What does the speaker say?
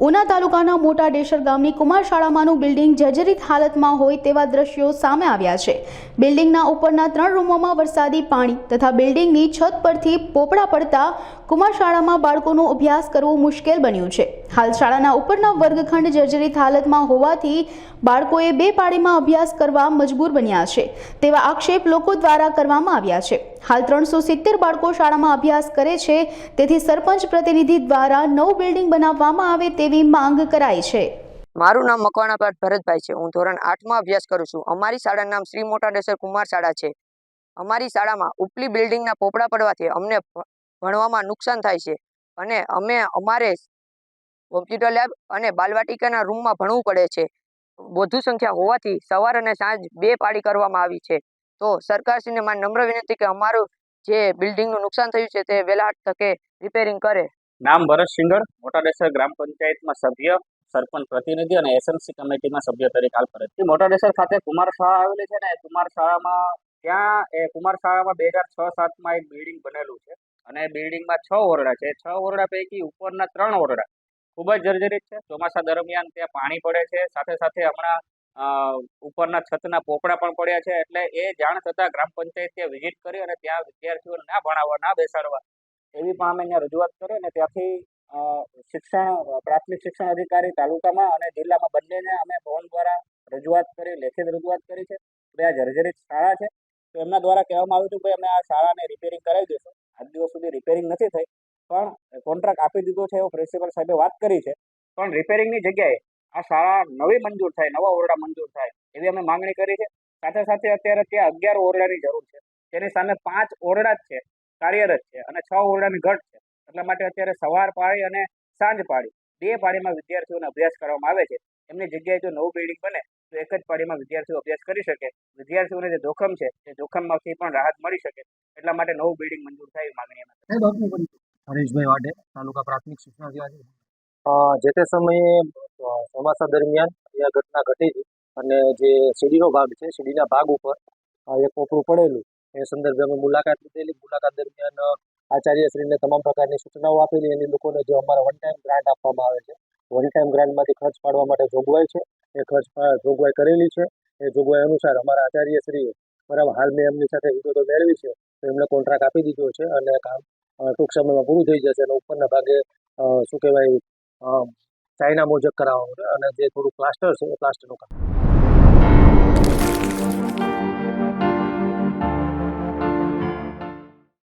ઉના તાલુકાના મોટા ડેસર ગામની કુમાર શાળામાંનું બિલ્ડિંગ જર્જરિત હાલતમાં હોય તેવા દ્રશ્યો સામે આવ્યા છે। બિલ્ડિંગના ઉપરના 3 રૂમોમાં વરસાદી પાણી તથા બિલ્ડિંગની છત પરથી પોપડા પડતા કુમાર શાળામાં બાળકોનો અભ્યાસ કરવો મુશ્કેલ બન્યું છે। હાલ શાળાના ઉપરના વર્ગખંડ જર્જરિત હાલતમાં હોવાથી બાળકોએ 2 પાળીમાં અભ્યાસ કરવા મજબૂર બન્યા છે તેવા આક્ષેપ લોકો દ્વારા કરવામાં આવ્યા છે। હાલ 370 બાળકો શાળામાં અભ્યાસ કરે છે, તેથી સરપંચ પ્રતિનિધિ દ્વારા નવું બિલ્ડિંગ બનાવવામાં આવે તેવી માંગ કરાઈ છે। મારું નામ મકવાણાપાટ ભરતભાઈ છે। હું ધોરણ 8 માં અભ્યાસ કરું છું। અમારી શાળાનું નામ શ્રી મોટા ડેસર કુમાર શાળા છે। અમારી શાળામાં ઉપલી બિલ્ડિંગના પોપડા પડવાથી અમને ભણવામાં નુકસાન થાય છે અને અમારે કોમ્પ્યુટર લેબ અને બાલવાટિકાના રૂમમાં ભણવું પડે છે। વધુ સંખ્યા હોવાથી સવાર અને સાંજ 2 પાળી કરવામાં આવી છે। તો સરકારશ્રીને મારી નમ્ર વિનંતી કે અમારું જે બિલ્ડિંગનું નુકસાન થયું છે તે વહેલા તકે રિપેરિંગ કરે। નામ ભરત સિંગર, મોટા ડેસર ગ્રામ પંચાયતમાં સભ્ય, સરપંચ પ્રતિનિધિ અને એસએમસી કમિટીમાં સભ્ય તરીકે હાલ ફરજ છે। મોટા ડેસર ખાતે કુમાર શાળા આવેલી છે ને કુમાર શાળામાં 2006-07માં એક બિલ્ડિંગ બનેલું છે અને બિલ્ડિંગમાં 6 ઓરડા છે। 6 ઓરડા પૈકી ઉપરના 3 ઓરડા ખૂબ જ જર્જરિત છે। ચોમાસા દરમિયાન ત્યાં પાણી પડે છે, સાથે સાથે હમણાં ઉપરના છતના પોપડા પણ પડ્યા છે। એટલે એ જાણ થતાં ગ્રામ પંચાયતે વિઝિટ કરી અને ત્યાં વિદ્યાર્થીઓને ના ભણાવવા, ના બેસાડવા એવી પણ અમે અહીંયા રજૂઆત કરી અને ત્યાંથી પ્રાથમિક શિક્ષણ અધિકારી તાલુકામાં અને જિલ્લામાં બંનેને અમે ફોન દ્વારા રજૂઆત કરી, લેખિત રજૂઆત કરી છે કે આ જર્જરિત શાળા છે। તો એમના દ્વારા કહેવામાં આવ્યું હતું કે અમે આ શાળાને રિપેરિંગ કરાવી દઈશું। આજ દિવસ સુધી રિપેરિંગ નથી થઈ, પણ કોન્ટ્રાક્ટ આપી દીધો છે એવું પ્રિન્સિપલ સાહેબે વાત કરી છે। પણ રિપેરિંગની જગ્યાએ આ શાળા નવી મંજૂર થાય, નવા ઓરડા મંજૂર થાય એવી અમે માંગણી કરી છે। સાથે સાથે અત્યારે ત્યાં 11 ઓરડાની જરૂર છે, તેની સામે 5 ઓરડા જ છે, કાર્યરત છે અને 6 ઓરડાની ઘટ છે। એટલા માટે અત્યારે સવાર પાળી અને સાંજ પાળી 2 પાળીમાં વિદ્યાર્થીઓને અભ્યાસ કરવામાં આવે છે। એમની જગ્યાએ જો નવું બિલ્ડિંગ બને તો એક જ પાળીમાં વિદ્યાર્થીઓ અભ્યાસ કરી શકે। વિદ્યાર્થીઓને જે જોખમ છે એ જોખમમાંથી પણ રાહત મળી શકે, એટલા માટે નવું બિલ્ડિંગ મંજૂર થાય એવી માંગણી અમે કરી। હરીશભાઈ વાડે, તાલુકા પ્રાથમિક શિક્ષણ અધિકારી। જે તે સમયે ચોમાસા દરમિયાન એ ઘટના ઘટી હતી અને જે સીડીનો ભાગ છે, સીડીના ભાગ ઉપર એક પોપડું પડેલું એ સંદર્ભે અમે મુલાકાત લીધેલી। મુલાકાત દરમિયાન આચાર્યશ્રીને તમામ પ્રકારની સૂચનાઓ આપેલી। એની લોકોને જે અમારા વન ટાઈમ ગ્રાન્ટ આપવામાં આવે છે, વન ટાઈમ ગ્રાન્ટમાંથી ખર્ચ પાડવા માટે જોગવાઈ છે, એ જોગવાઈ કરેલી છે। એ જોગવાઈ અનુસાર અમારા આચાર્યશ્રીએ બરાબર હાલ મેં એમની સાથે વિગતો મેળવી છે તો એમને કોન્ટ્રાક્ટ આપી દીધો છે અને કામ ટૂંક સમયમાં પૂરું થઈ જશે અને ઉપરના ભાગે ચાઇના મોજક કરાવવાનું છે અને જે થોડું પ્લાસ્ટર છે એ પ્લાસ્ટરનું કામ